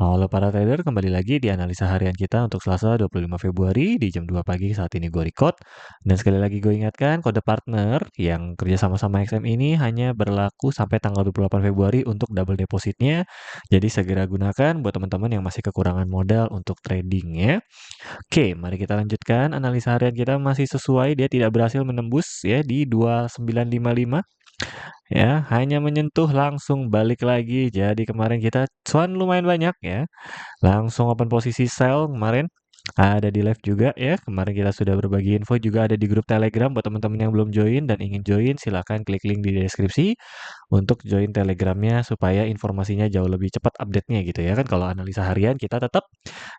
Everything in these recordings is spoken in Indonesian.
Halo para trader, kembali lagi di analisa harian kita untuk Selasa 25 Februari di jam 2 pagi saat ini gue record. Dan sekali lagi gue ingatkan kode partner yang kerja sama-sama XM ini hanya berlaku sampai tanggal 28 Februari untuk double depositnya. Jadi segera gunakan buat teman-teman yang masih kekurangan modal untuk trading ya. Oke, mari kita lanjutkan. Analisa harian kita masih sesuai, dia tidak berhasil menembus ya di 2955. Ya, hanya menyentuh langsung balik lagi. Jadi kemarin kita cuan lumayan banyak ya. Langsung open posisi sell kemarin. Ada di live juga ya. Kemarin kita sudah berbagi info juga ada di grup Telegram buat teman-teman yang belum join dan ingin join silahkan klik link di deskripsi untuk join Telegramnya supaya informasinya jauh lebih cepat update-nya gitu ya kan. Kalau analisa harian kita tetap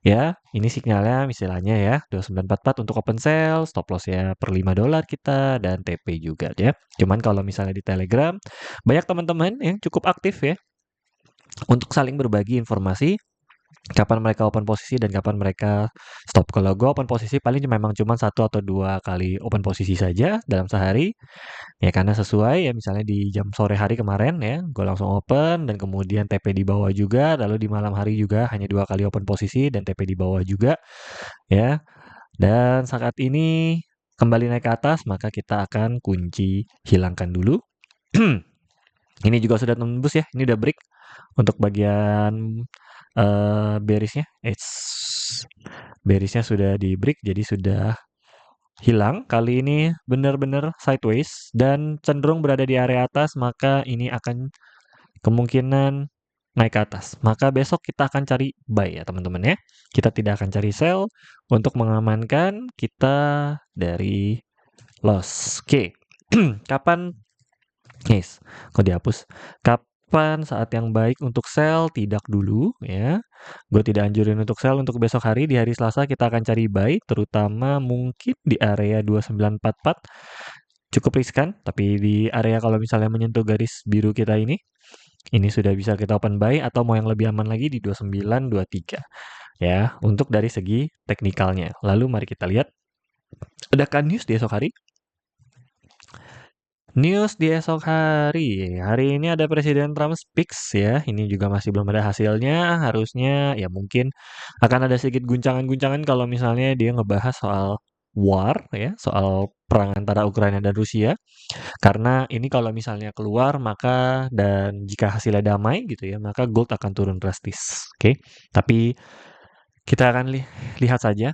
ya ini sinyalnya misalnya ya 2944 untuk open sell, stop loss ya per $5 kita dan TP juga ya. Cuman kalau misalnya di Telegram banyak teman-teman yang cukup aktif ya untuk saling berbagi informasi kapan mereka open posisi dan kapan mereka stop. Kalau gue open posisi paling memang cuma 1 atau 2 kali open posisi saja dalam sehari. Ya karena sesuai ya misalnya di jam sore hari kemarin ya, gue langsung open dan kemudian TP di bawah juga, lalu di malam hari juga hanya 2 kali open posisi dan TP di bawah juga ya. Dan saat ini kembali naik ke atas, maka kita akan kunci hilangkan dulu. Ini juga sudah tembus ya, ini udah break untuk bagian bearish-nya. Bearish-nya sudah di break, jadi sudah hilang. Kali ini benar-benar sideways dan cenderung berada di area atas, maka ini akan kemungkinan naik ke atas. Maka besok kita akan cari buy ya teman-teman ya. Kita tidak akan cari sell untuk mengamankan kita dari loss. Oke. Kapan yes, kok dihapus? Kapan saat yang baik untuk sell? Tidak dulu ya. Gue tidak anjurin untuk sell untuk besok hari. Di hari Selasa kita akan cari buy, terutama mungkin di area 2944. Cukup riskan, tapi di area kalau misalnya menyentuh garis biru kita ini sudah bisa kita open buy atau mau yang lebih aman lagi di 2923 ya untuk dari segi teknikalnya. Lalu mari kita lihat adakah news di esok hari? News di esok hari. Hari ini ada Presiden Trump speaks ya. Ini juga masih belum ada hasilnya. Harusnya ya mungkin akan ada sedikit guncangan-guncangan kalau misalnya dia ngebahas soal war ya, soal perang antara Ukraina dan Rusia. Karena ini kalau misalnya keluar maka dan jika hasilnya damai gitu ya, maka gold akan turun drastis. Oke. Tapi kita akan lihat saja.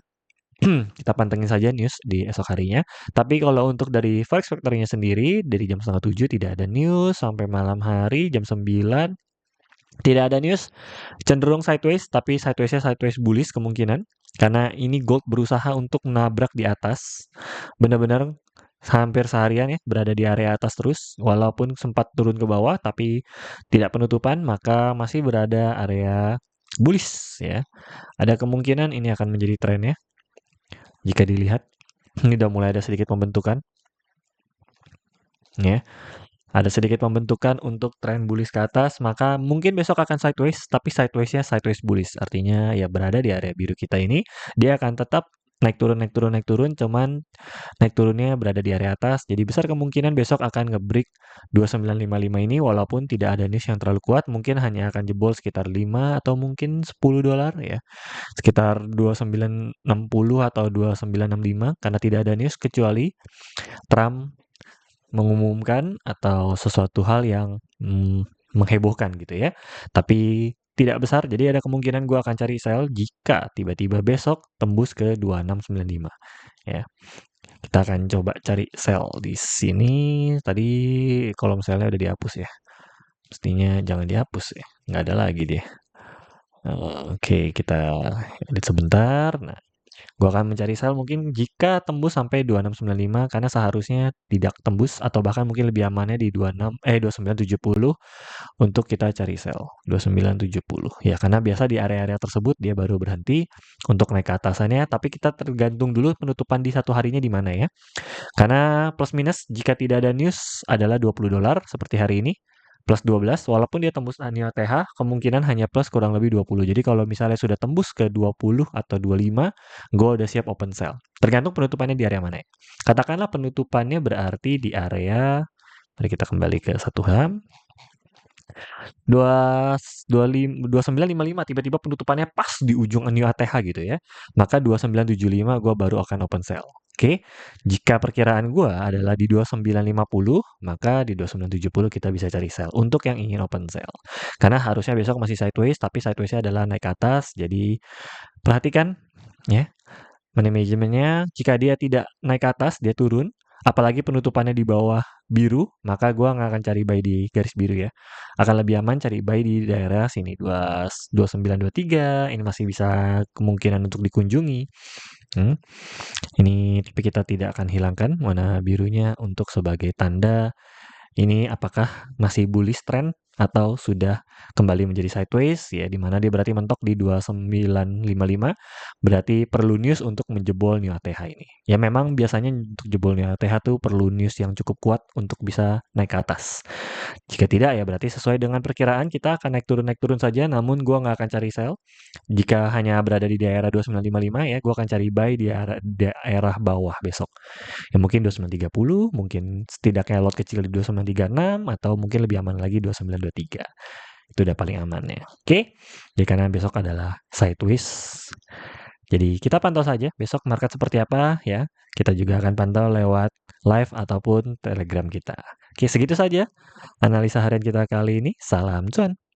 Kita pantengin saja news di esok harinya. Tapi kalau untuk dari Forex Factory-nya sendiri, dari jam 6:30 tidak ada news, sampai malam hari jam 9 tidak ada news. Cenderung sideways, tapi sideways-nya sideways bullish kemungkinan. Karena ini gold berusaha untuk nabrak di atas. Benar-benar hampir seharian ya, berada di area atas terus. Walaupun sempat turun ke bawah, tapi tidak penutupan, maka masih berada area bullish ya. Ada kemungkinan ini akan menjadi trennya. Jika dilihat, ini udah mulai ada sedikit pembentukan. Ya, ada sedikit pembentukan untuk tren bullish ke atas, maka mungkin besok akan sideways, tapi sideways-nya sideways bullish. Artinya ya berada di area biru kita ini, dia akan tetap naik turun, naik turun, naik turun, cuman naik turunnya berada di area atas. Jadi besar kemungkinan besok akan nge-break 2955 ini walaupun tidak ada news yang terlalu kuat, mungkin hanya akan jebol sekitar 5 atau mungkin $10 ya. Sekitar 2960 atau 2965 karena tidak ada news kecuali Trump mengumumkan atau sesuatu hal yang menghebohkan gitu ya. Tapi tidak besar, jadi ada kemungkinan gue akan cari sell jika tiba-tiba besok tembus ke 2695 ya. Kita akan coba cari sell di sini. Tadi kolom sellnya udah dihapus ya. Mestinya jangan dihapus ya. Nggak ada lagi deh. Oke, kita edit sebentar. Nah, gua akan mencari sell mungkin jika tembus sampai 2695 karena seharusnya tidak tembus atau bahkan mungkin lebih amannya di 2970 untuk kita cari sell 2970. Ya, karena biasa di area-area tersebut dia baru berhenti untuk naik ke atasannya, tapi kita tergantung dulu penutupan di satu harinya di mana ya. Karena plus minus jika tidak ada news adalah $20 seperti hari ini. Plus 12, walaupun dia tembus annual TH, kemungkinan hanya plus kurang lebih 20. Jadi kalau misalnya sudah tembus ke 20 atau 25, gue udah siap open sell. Tergantung penutupannya di area mana ya. Katakanlah penutupannya berarti di area, mari kita kembali ke satu ham. 2955 tiba-tiba penutupannya pas di ujung new ATH gitu ya. Maka 2975 gua baru akan open sell. Oke. Jika perkiraan gua adalah di 2950, maka di 2970 kita bisa cari sell untuk yang ingin open sell. Karena harusnya besok masih sideways, tapi sideways-nya adalah naik ke atas. Jadi perhatikan ya, manajemennya jika dia tidak naik ke atas, dia turun. Apalagi penutupannya di bawah biru, maka gua nggak akan cari buy di garis biru ya. Akan lebih aman cari buy di daerah sini 2923. Ini masih bisa kemungkinan untuk dikunjungi. Ini tapi kita tidak akan hilangkan warna birunya untuk sebagai tanda ini apakah masih bullish trend atau sudah kembali menjadi sideways ya, di mana dia berarti mentok di 2955, berarti perlu news untuk menjebol new ATH ini. Ya memang biasanya untuk jebol new ATH tuh perlu news yang cukup kuat untuk bisa naik ke atas. Jika tidak ya berarti sesuai dengan perkiraan kita akan naik turun saja, namun gua nggak akan cari sell. Jika hanya berada di daerah 2955 ya, gua akan cari buy di daerah bawah besok. Ya mungkin 2930, mungkin setidaknya lot kecil di 2936, atau mungkin lebih aman lagi 2923. Itu udah paling amannya. Oke, jadi karena besok adalah sideways. Jadi kita pantau saja besok market seperti apa ya. Kita juga akan pantau lewat live ataupun telegram kita. Oke, segitu saja analisa harian kita kali ini. Salam cuan.